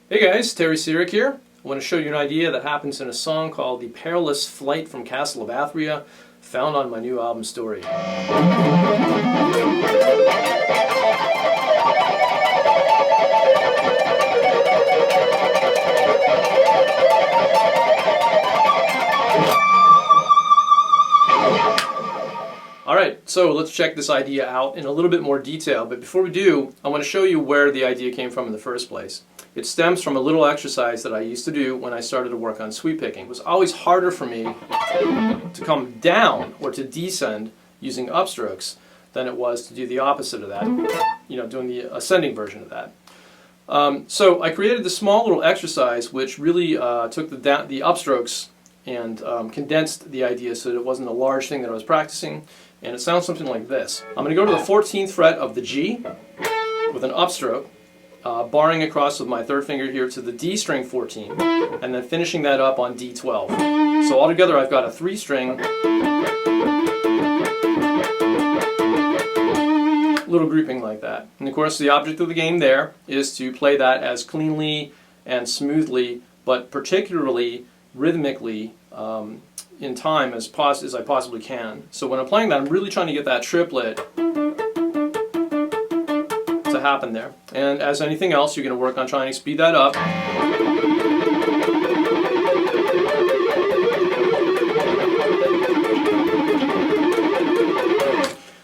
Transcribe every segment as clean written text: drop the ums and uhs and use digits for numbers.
Hey guys, Terry Syrek here. I want to show you an idea that happens in a song called The Perilous Flight from Castle of Athria, found on my new album Story. Alright, so let's check this idea out in a little bit more detail, but before we do, I want to show you where the idea came from in the first place. It stems from a little exercise that I used to do when I started to work on sweep picking. It was always harder for me to come down or to descend using upstrokes than it was to do the opposite of that, doing the ascending version of that. So I created this small little exercise which really took the upstrokes and condensed the idea so that it wasn't a large thing that I was practicing, and it sounds something like this. I'm going to go to the 14th fret of the G with an upstroke, barring across with my third finger here to the D string 14, and then finishing that up on D12. So altogether I've got a 3-string little grouping like that. And of course the object of the game there is to play that as cleanly and smoothly, but particularly rhythmically in time as I possibly can. So when I'm playing that, I'm really trying to get that triplet to happen there. And as anything else, you're going to work on trying to speed that up.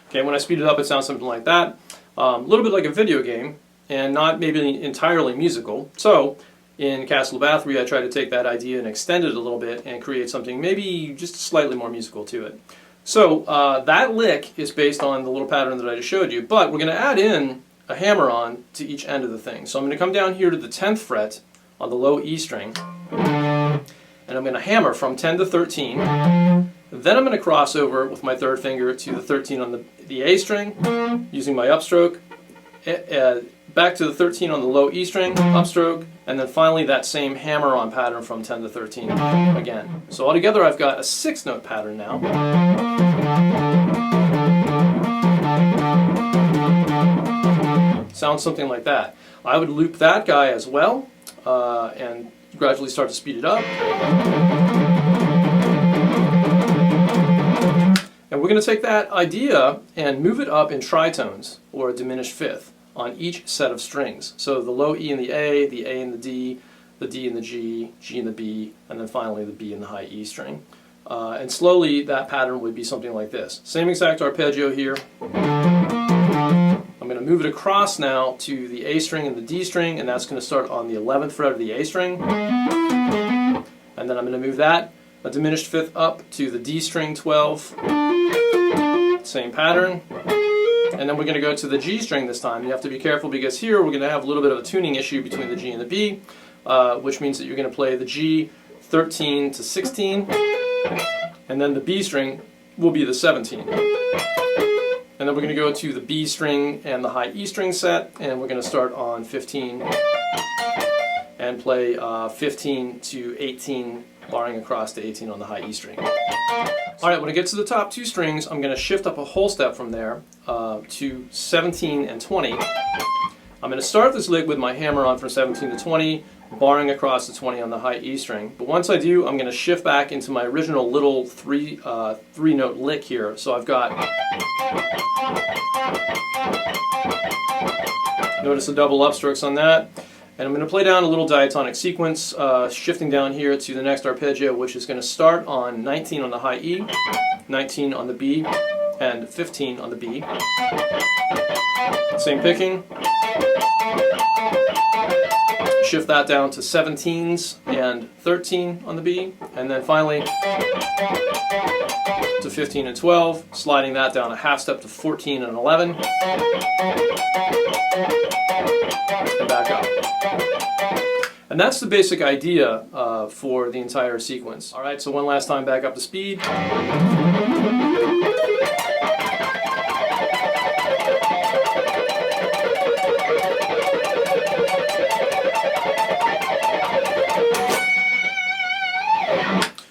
Okay, when I speed it up, it sounds something like that. A little bit like a video game, and not maybe entirely musical. So in Castle of Athria, I try to take that idea and extend it a little bit and create something maybe just slightly more musical to it. So that lick is based on the little pattern that I just showed you, but we're going to add in a hammer-on to each end of the thing. So I'm going to come down here to the 10th fret on the low E string, and I'm going to hammer from 10 to 13. Then I'm going to cross over with my third finger to the 13 on the A string, using my upstroke, back to the 13 on the low E string, upstroke, and then finally that same hammer-on pattern from 10 to 13 again. So altogether I've got a 6-note pattern now. Sounds something like that. I would loop that guy as well and gradually start to speed it up. And we're going to take that idea and move it up in tritones, or a diminished fifth, on each set of strings. So the low E and the A and the D and the G, G and the B, and then finally the B and the high E string. And slowly that pattern would be something like this. Same exact arpeggio here. I'm going to move it across now to the A string and the D string, and that's going to start on the 11th fret of the A string. And then I'm going to move that a diminished fifth up to the D string 12. Same pattern. And then we're going to go to the G string this time. You have to be careful because here we're going to have a little bit of a tuning issue between the G and the B, which means that you're going to play the G 13 to 16, and then the B string will be the 17. And then we're going to go to the B string and the high E string set, and we're going to start on 15 and play 15 to 18, barring across to 18 on the high E string. Alright, when I get to the top 2 strings, I'm going to shift up a whole step from there to 17 and 20. I'm going to start this lick with my hammer on from 17 to 20, barring across to 20 on the high E string. But once I do, I'm going to shift back into my original little three-note lick here. So I've got, notice the double upstrokes on that. And I'm going to play down a little diatonic sequence, shifting down here to the next arpeggio, which is going to start on 19 on the high E, 19 on the B, and 15 on the B. Same picking. Shift that down to 17s and 13 on the B, and then finally to 15 and 12, sliding that down a half step to 14 and 11, and back up. And that's the basic idea for the entire sequence. Alright, so one last time back up to speed.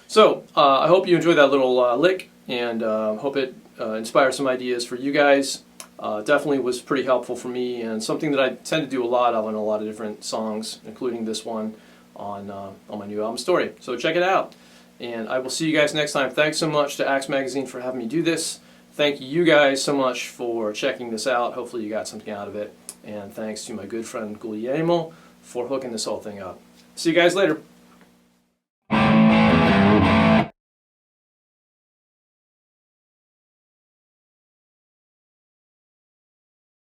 So, I hope you enjoyed that little lick, and hope it inspires some ideas for you guys. definitely was pretty helpful for me, and something that I tend to do a lot of on a lot of different songs, including this one on my new album Story. So check it out, and I will see you guys next time. Thanks so much to Axe Magazine for having me do this. Thank you guys so much for checking this out. Hopefully you got something out of it. And thanks to my good friend Guglielmo for hooking this whole thing up. See you guys later.